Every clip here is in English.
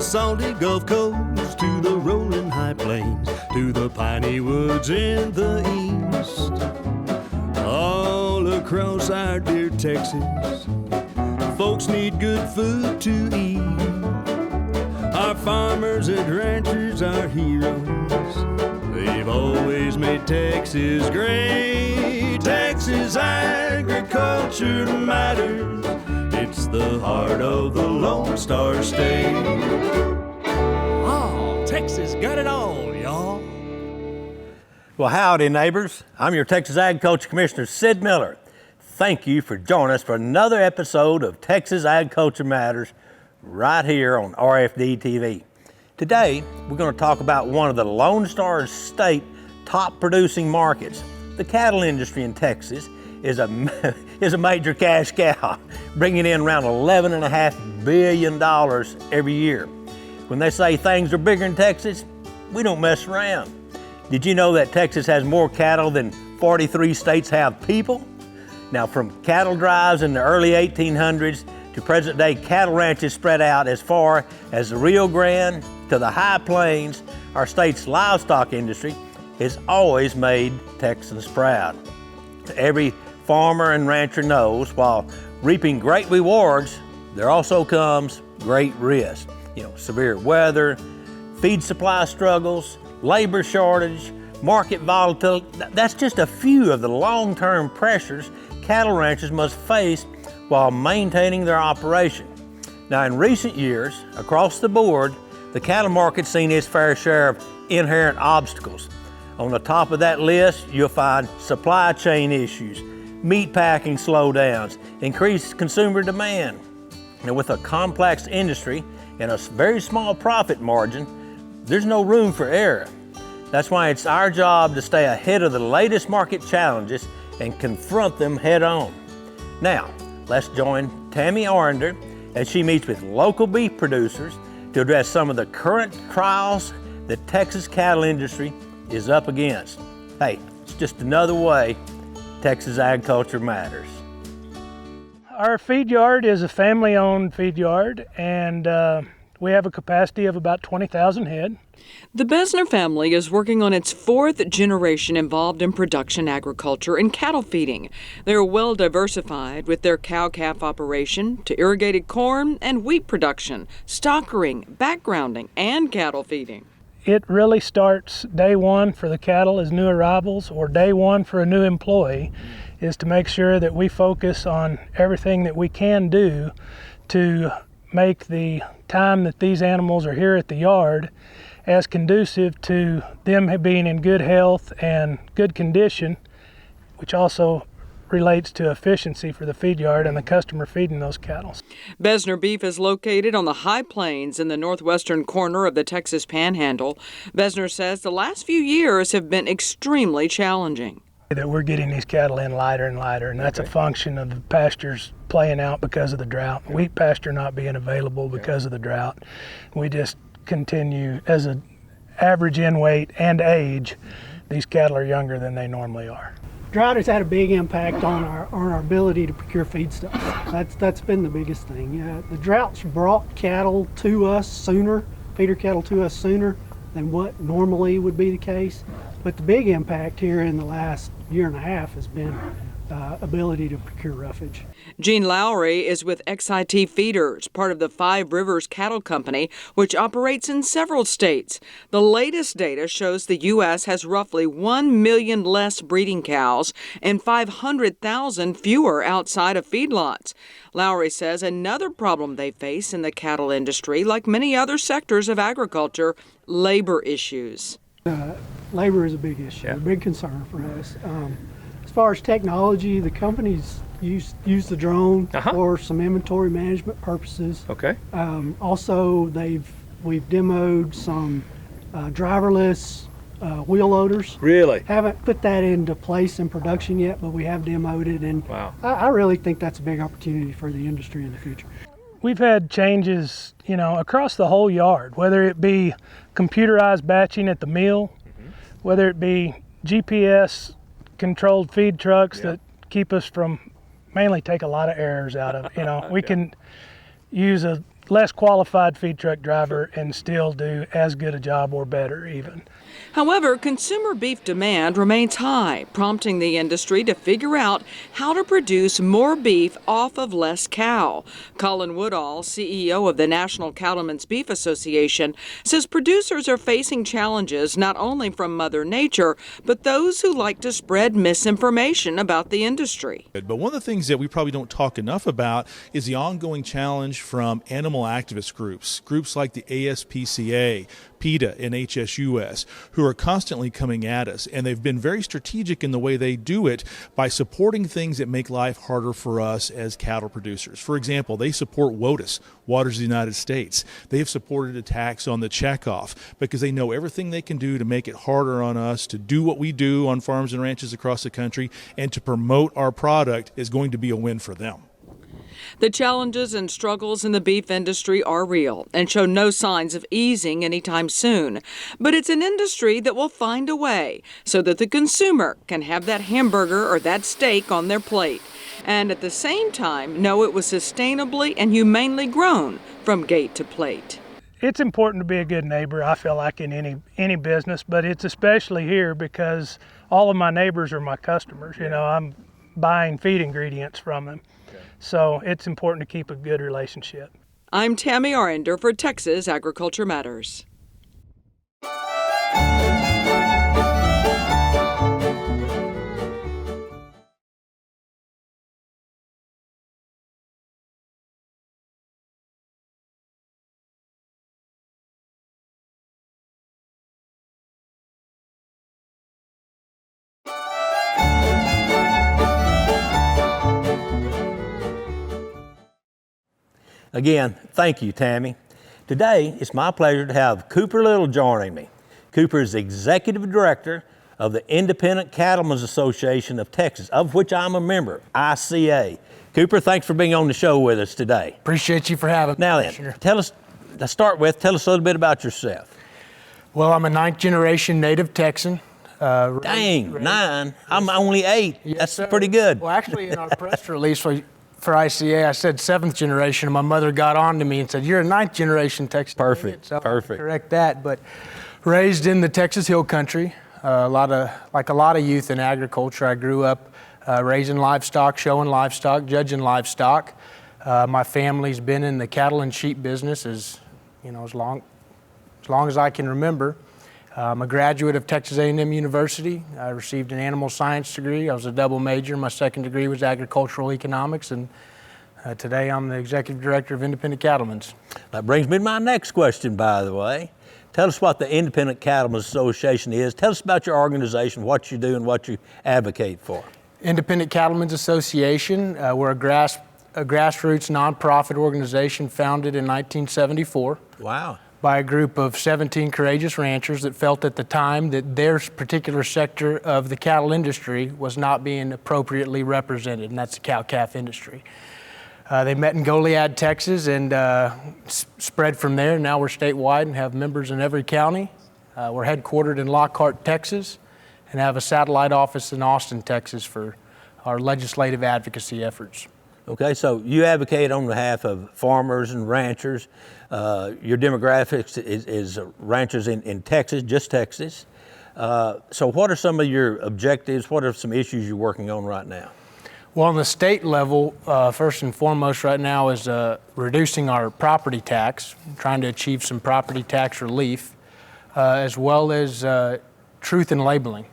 salty Gulf Coast to the rolling high plains, to the piney woods in the east. All across our dear Texas, folks need good food to eat. Our farmers and ranchers are heroes. They've always made Texas great. Texas agriculture matters. It's the heart of the Lone Star State. Oh, Texas got it all, y'all. Well, howdy, neighbors. I'm your Texas Agriculture Commissioner, Sid Miller. Thank you for joining us for another episode of Texas Agriculture Matters right here on RFD-TV. Today, we're going to talk about one of the Lone Star State top producing markets. The cattle industry in Texas is a major cash cow, bringing in around $11.5 billion every year. When they say things are bigger in Texas, we don't mess around. Did you know that Texas has more cattle than 43 states have people? Now, from cattle drives in the early 1800s to present day cattle ranches spread out as far as the Rio Grande to the High Plains, our state's livestock industry has always made Texans proud. Every farmer and rancher knows while reaping great rewards, there also comes great risk. Severe weather, feed supply struggles, labor shortage, market volatility. That's just a few of the long-term pressures cattle ranchers must face while maintaining their operation. Now, in recent years, across the board, the cattle market's seen its fair share of inherent obstacles. On the top of that list, you'll find supply chain issues, meat packing slowdowns, increased consumer demand. Now, with a complex industry and a very small profit margin, there's no room for error. That's why it's our job to stay ahead of the latest market challenges and confront them head on. Now, let's join Tammy Arender as she meets with local beef producers to address some of the current trials the Texas cattle industry is up against. Hey, it's just another way Texas agriculture matters. Our feed yard is a family-owned feed yard, and we have a capacity of about 20,000 head. The Besner family is working on its fourth generation involved in production agriculture and cattle feeding. They're well diversified with their cow-calf operation to irrigated corn and wheat production, stockering, backgrounding, and cattle feeding. It really starts day one for the cattle as new arrivals, or day one for a new employee, is to make sure that we focus on everything that we can do to make the time that these animals are here at the yard as conducive to them being in good health and good condition, which also relates to efficiency for the feed yard and the customer feeding those cattle. Besner Beef is located on the High Plains in the northwestern corner of the Texas Panhandle. Besner says the last few years have been extremely challenging. That we're getting these cattle in lighter and lighter, and that's a function of the pastures playing out because of the drought, wheat pasture not being available because of the drought. We just continue, as an average in weight and age, these cattle are younger than they normally are. Drought has had a big impact on our ability to procure feedstuff. That's been the biggest thing. The drought's brought cattle to us sooner, feeder cattle to us sooner than what normally would be the case. But the big impact here in the last year and a half has been ability to procure roughage. Gene Lowry is with XIT Feeders, part of the Five Rivers Cattle Company, which operates in several states. The latest data shows the U.S. has roughly 1 million less breeding cows and 500,000 fewer outside of feedlots. Lowry says another problem they face in the cattle industry, like many other sectors of agriculture, labor issues. Labor is a big issue, a big concern for us. As far as technology, the companies use the drone for some inventory management purposes. Okay. Also, we've demoed some driverless wheel loaders. Really? Haven't put that into place in production yet, but we have demoed it, and wow. I really think that's a big opportunity for the industry in the future. We've had changes, across the whole yard, whether it be computerized batching at the mill, whether it be GPS controlled feed trucks that keep us from, mainly take a lot of errors out of, we can use a less qualified feed truck driver and still do as good a job or better even. However, consumer beef demand remains high, prompting the industry to figure out how to produce more beef off of less cow. Colin Woodall, CEO of the National Cattlemen's Beef Association, says producers are facing challenges not only from Mother Nature, but those who like to spread misinformation about the industry. But one of the things that we probably don't talk enough about is the ongoing challenge from animal activist groups like the ASPCA, PETA, and HSUS, who are constantly coming at us. And they've been very strategic in the way they do it by supporting things that make life harder for us as cattle producers. For example, they support WOTUS, Waters of the United States. They have supported attacks on the checkoff because they know everything they can do to make it harder on us to do what we do on farms and ranches across the country and to promote our product is going to be a win for them. The challenges and struggles in the beef industry are real and show no signs of easing anytime soon. But it's an industry that will find a way so that the consumer can have that hamburger or that steak on their plate, and at the same time know it was sustainably and humanely grown from gate to plate. It's important to be a good neighbor, I feel like, in any business, but it's especially here because all of my neighbors are my customers. You know, I'm buying feed ingredients from them. So it's important to keep a good relationship. I'm Tammy Arender for Texas Agriculture Matters. Again, thank you, Tammy. Today, it's my pleasure to have Cooper Little joining me. Cooper is the Executive Director of the Independent Cattlemen's Association of Texas, of which I'm a member, ICA. Cooper, thanks for being on the show with us today. Appreciate you for having me. Now then, tell us a little bit about yourself. Well, I'm a 9th generation native Texan. Dang, 9? I'm only 8. Yes, That's sir. pretty good. Well, actually, in our press release for ICA, I said 7th generation, and my mother got on to me and said, "You're a 9th generation Texan." Perfect, So perfect. correct that, but raised in the Texas Hill Country, like a lot of youth in agriculture. I grew up raising livestock, showing livestock, judging livestock. My family's been in the cattle and sheep business as long as I can remember. I'm a graduate of Texas A&M University. I received an animal science degree. I was a double major. My second degree was agricultural economics, and today I'm the Executive Director of Independent Cattlemen's. That brings me to my next question, by the way. Tell us what the Independent Cattlemen's Association is. Tell us about your organization, what you do and what you advocate for. Independent Cattlemen's Association, we're a grassroots nonprofit organization founded in 1974. Wow. By a group of 17 courageous ranchers that felt at the time that their particular sector of the cattle industry was not being appropriately represented, and that's the cow-calf industry. They met in Goliad, Texas, and spread from there. Now we're statewide and have members in every county. We're headquartered in Lockhart, Texas, and have a satellite office in Austin, Texas for our legislative advocacy efforts. Okay, so you advocate on behalf of farmers and ranchers. Your demographics is ranchers in Texas, just Texas. So what are some of your objectives? What are some issues you're working on right now? Well, on the state level, first and foremost right now is reducing our property tax, trying to achieve some property tax relief, as well as truth in labeling.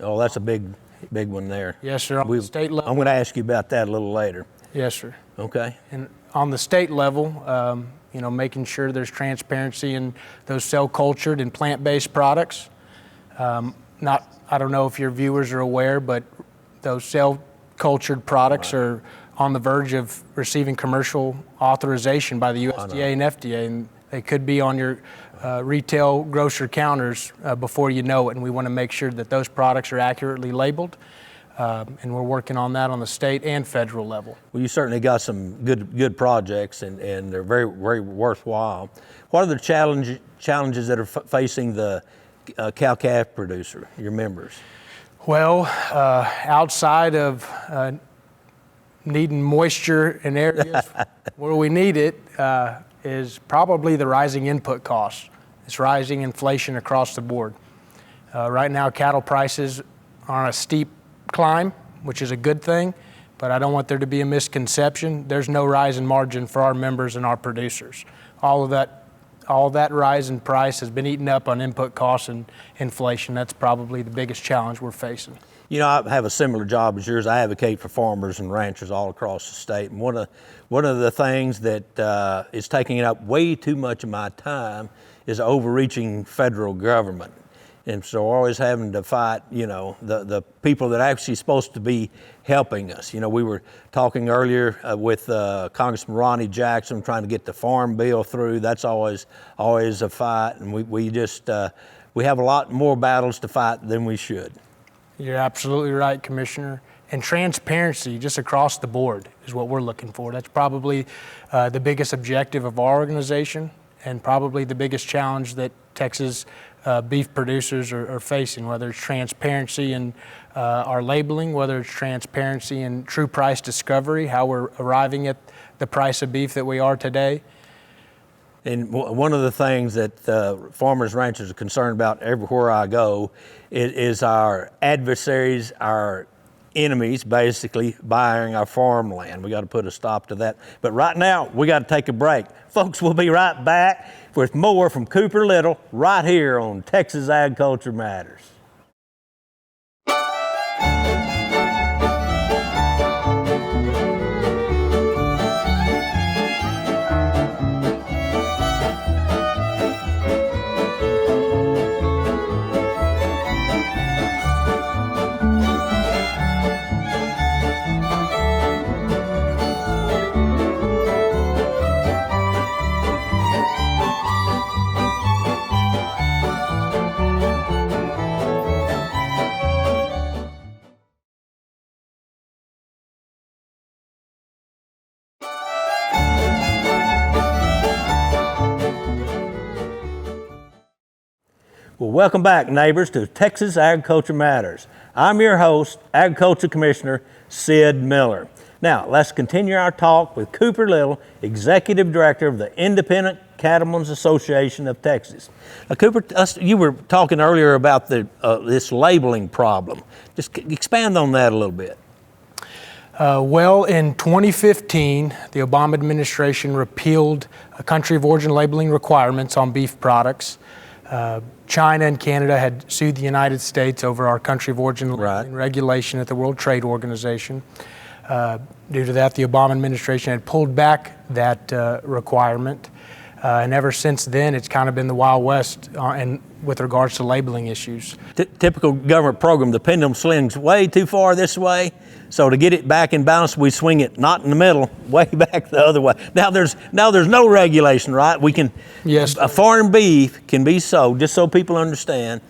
Oh, that's a big one there. Yes, sir. On the state level. I'm going to ask you about that a little later. Yes, sir. Okay. And on the state level, making sure there's transparency in those cell-cultured and plant-based products. I don't know if your viewers are aware, but those cell-cultured products are on the verge of receiving commercial authorization by the USDA and FDA, and they could be on your retail grocer counters before you know it, and we want to make sure that those products are accurately labeled. And we're working on that on the state and federal level. Well, you certainly got some good projects, and they're very, very worthwhile. What are the challenges that are facing the cow-calf producer, your members? Well, outside of needing moisture in areas where we need it, is probably the rising input costs. It's rising inflation across the board. Right now, cattle prices are on a steep climb, which is a good thing, but I don't want there to be a misconception. There's no rise in margin for our members and our producers. All of that rise in price has been eaten up on input costs and inflation. That's probably the biggest challenge we're facing. You know, I have a similar job as yours. I advocate for farmers and ranchers all across the state. And one of the things that is taking up way too much of my time is overreaching federal government. And so always having to fight, you know, the people that are actually supposed to be helping us. You know, we were talking earlier with Congressman Ronnie Jackson trying to get the farm bill through. That's always a fight, and we have a lot more battles to fight than we should. You're absolutely right, Commissioner. And transparency just across the board is what we're looking for. That's probably the biggest objective of our organization and probably the biggest challenge that Texas beef producers are facing, whether it's transparency in our labeling, whether it's transparency in true price discovery, how we're arriving at the price of beef that we are today. And one of the things that farmers and ranchers are concerned about everywhere I go is our adversaries, our enemies, basically buying our farmland. We got to put a stop to that. But right now, we got to take a break. Folks, we'll be right back with more from Cooper Little right here on Texas Agriculture Matters. Well, welcome back, neighbors, to Texas Agriculture Matters. I'm your host, Agriculture Commissioner Sid Miller. Now, let's continue our talk with Cooper Little, Executive Director of the Independent Cattlemen's Association of Texas. Now, Cooper, you were talking earlier about this labeling problem. Just expand on that a little bit. Well, in 2015, the Obama administration repealed country of origin labeling requirements on beef products. China and Canada had sued the United States over our country of origin regulation at the World Trade Organization. Due to that, the Obama administration had pulled back that requirement. And ever since then, it's kind of been the Wild West and with regards to labeling issues. Typical government program, the pendulum swings way too far this way. So to get it back in balance, we swing it not in the middle, way back the other way. Now there's no regulation, right? We can, yes, a foreign beef can be sold, just so people understand,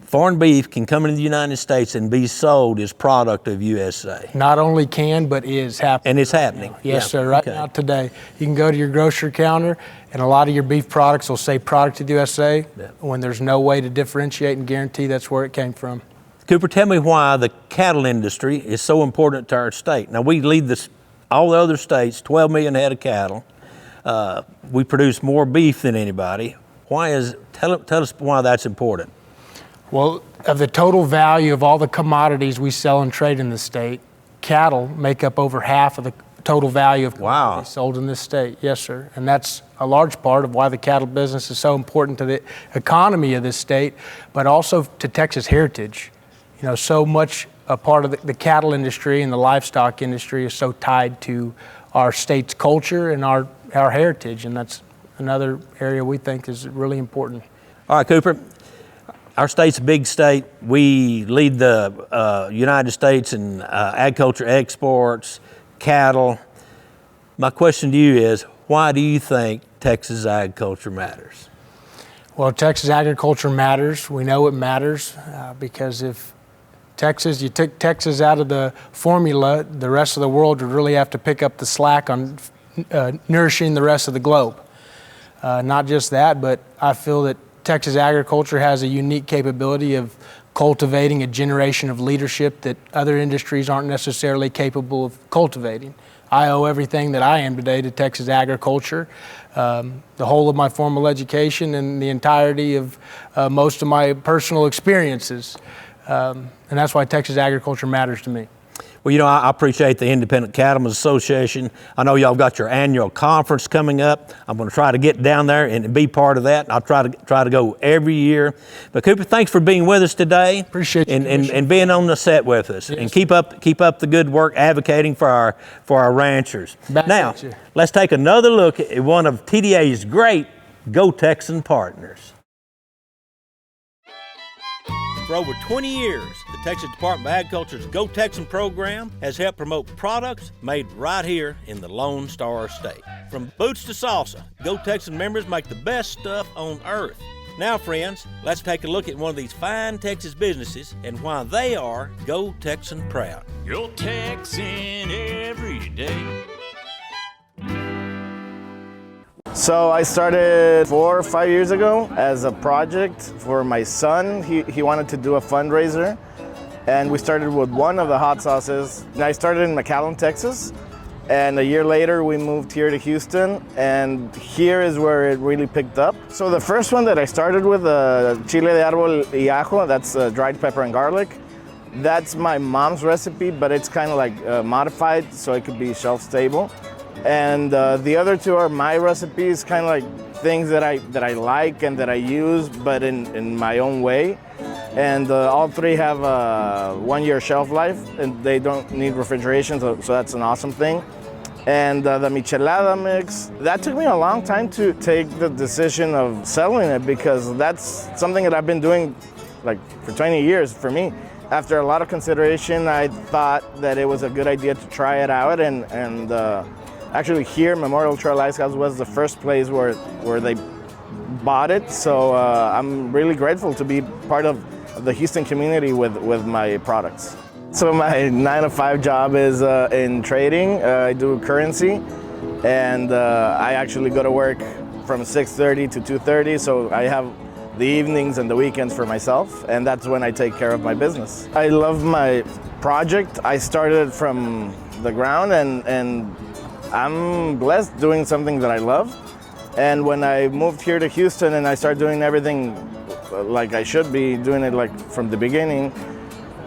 foreign beef can come into the United States and be sold as product of USA. Not only can, but is happening. And it's happening. Yes, sir, right now today. You can go to your grocery counter and a lot of your beef products will say product of the USA when there's no way to differentiate and guarantee that's where it came from. Cooper, tell me why the cattle industry is so important to our state. Now, we lead all the other states, 12 million head of cattle. We produce more beef than anybody. Tell us why that's important. Well, of the total value of all the commodities we sell and trade in the state, cattle make up over half of the total value of commodities sold in this state. Yes, sir. And that's a large part of why the cattle business is so important to the economy of this state, but also to Texas heritage. You know, so much a part of the cattle industry and the livestock industry is so tied to our state's culture and our heritage, and that's another area we think is really important. All right, Cooper, our state's a big state. We lead the United States in agriculture exports, cattle. My question to you is, why do you think Texas agriculture matters? Well, Texas agriculture matters. We know it matters because if you took Texas out of the formula, the rest of the world would really have to pick up the slack on nourishing the rest of the globe. Not just that, but I feel that Texas agriculture has a unique capability of cultivating a generation of leadership that other industries aren't necessarily capable of cultivating. I owe everything that I am today to Texas agriculture. The whole of my formal education and the entirety of most of my personal experiences. And that's why Texas agriculture matters to me. Well, you know, I appreciate the Independent Cattlemen's Association. I know y'all got your annual conference coming up. I'm going to try to get down there and be part of that. I'll try to go every year. But Cooper, thanks for being with us today. Appreciate you, and being on the set with us. Yes. And keep up the good work advocating for our ranchers. Back now, at you. let's take another look at one of TDA's great Go Texan partners. For over 20 years, the Texas Department of Agriculture's Go Texan program has helped promote products made right here in the Lone Star State. From boots to salsa, Go Texan members make the best stuff on earth. Now, friends, let's take a look at one of these fine Texas businesses and why they are Go Texan proud. Go Texan every day. So I started 4 or 5 years ago as a project for my son. He wanted to do a fundraiser, and we started with one of the hot sauces. And I started in McAllen, Texas, and a year later we moved here to Houston, and here is where it really picked up. So the first one that I started with, chile de árbol y ajo, that's dried pepper and garlic. That's my mom's recipe, but it's kind of like modified so it could be shelf stable. And the other two are my recipes, kind of like things that I like and that I use, but in my own way. And all three have a 1-year shelf life, and they don't need refrigeration, so that's an awesome thing. And the michelada mix, that took me a long time to take the decision of selling it, because that's something that I've been doing like for 20 years for me. After a lot of consideration, I thought that it was a good idea to try it out, and actually here, Memorial Trail Ice House was the first place where they bought it. So I'm really grateful to be part of the Houston community with my products. So my 9-to-5 job is in trading. I do currency, and I actually go to work from 6:30 to 2:30. So I have the evenings and the weekends for myself, and that's when I take care of my business. I love my project. I started from the ground, and I'm blessed doing something that I love. And when I moved here to Houston and I started doing everything like I should be doing it, like from the beginning,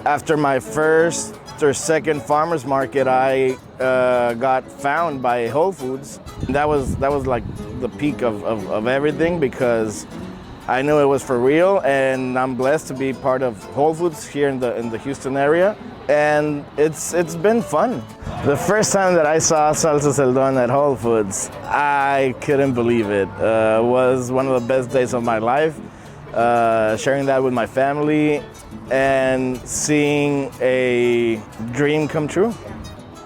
after my first or second farmer's market, I got found by Whole Foods. That was like the peak of everything, because I knew it was for real, and I'm blessed to be part of Whole Foods here in the Houston area. And it's been fun. The first time that I saw salsa seldon at Whole Foods, I couldn't believe it. It was one of the best days of my life, sharing that with my family and seeing a dream come true.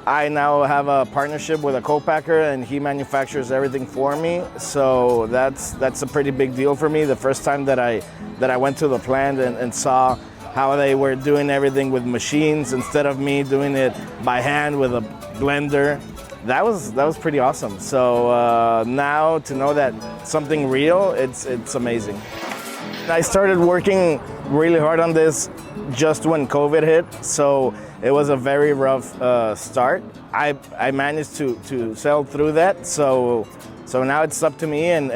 I now have a partnership with a co-packer, and he manufactures everything for me. So that's a pretty big deal for me. The first time that I went to the plant and saw how they were doing everything with machines instead of me doing it by hand with a blender, that was pretty awesome. So now to know that something real, it's amazing. I started working really hard on this just when COVID hit, so it was a very rough start. I managed to sell through that, so now it's up to me and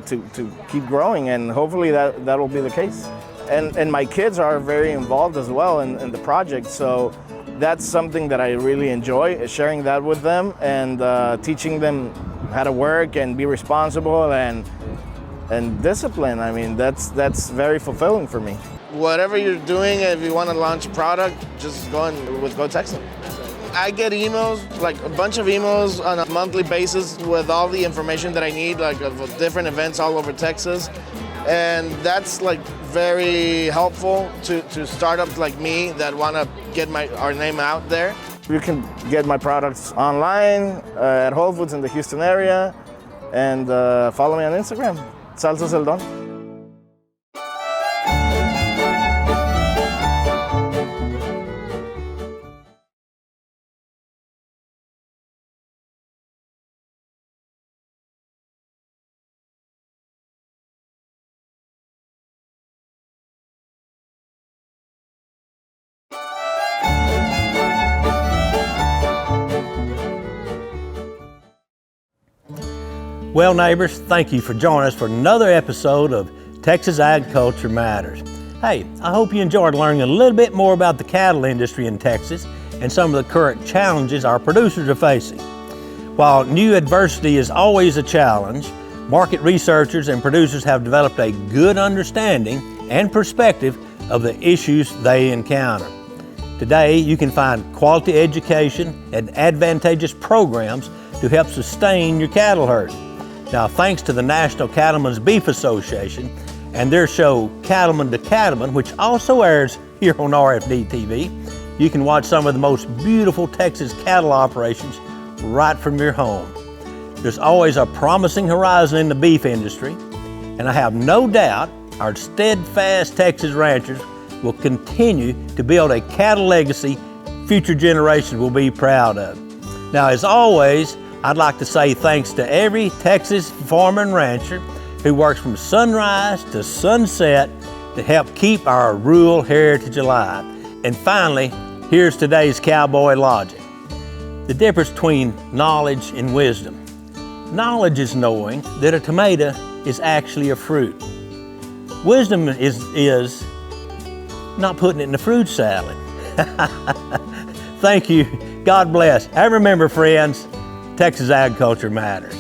to keep growing, and hopefully that'll be the case. And my kids are very involved as well in the project, so that's something that I really enjoy, sharing that with them and teaching them how to work and be responsible and discipline. I mean, that's very fulfilling for me. Whatever you're doing, if you want to launch a product, just go in with Go Texan. I get emails, like a bunch of emails on a monthly basis with all the information that I need, like of different events all over Texas. And that's like very helpful to startups like me that want to get our name out there. You can get my products online at Whole Foods in the Houston area, and follow me on Instagram, Salsa Seldon. Well, neighbors, thank you for joining us for another episode of Texas Agriculture Matters. Hey, I hope you enjoyed learning a little bit more about the cattle industry in Texas and some of the current challenges our producers are facing. While new adversity is always a challenge, market researchers and producers have developed a good understanding and perspective of the issues they encounter. Today, you can find quality education and advantageous programs to help sustain your cattle herd. Now, thanks to the National Cattlemen's Beef Association and their show Cattleman to Cattleman, which also airs here on RFD-TV, you can watch some of the most beautiful Texas cattle operations right from your home. There's always a promising horizon in the beef industry, and I have no doubt our steadfast Texas ranchers will continue to build a cattle legacy future generations will be proud of. Now, as always, I'd like to say thanks to every Texas farmer and rancher who works from sunrise to sunset to help keep our rural heritage alive. And finally, here's today's cowboy logic. The difference between knowledge and wisdom. Knowledge is knowing that a tomato is actually a fruit. Wisdom is not putting it in the fruit salad. Thank you. God bless. And remember, friends, Texas agriculture matters.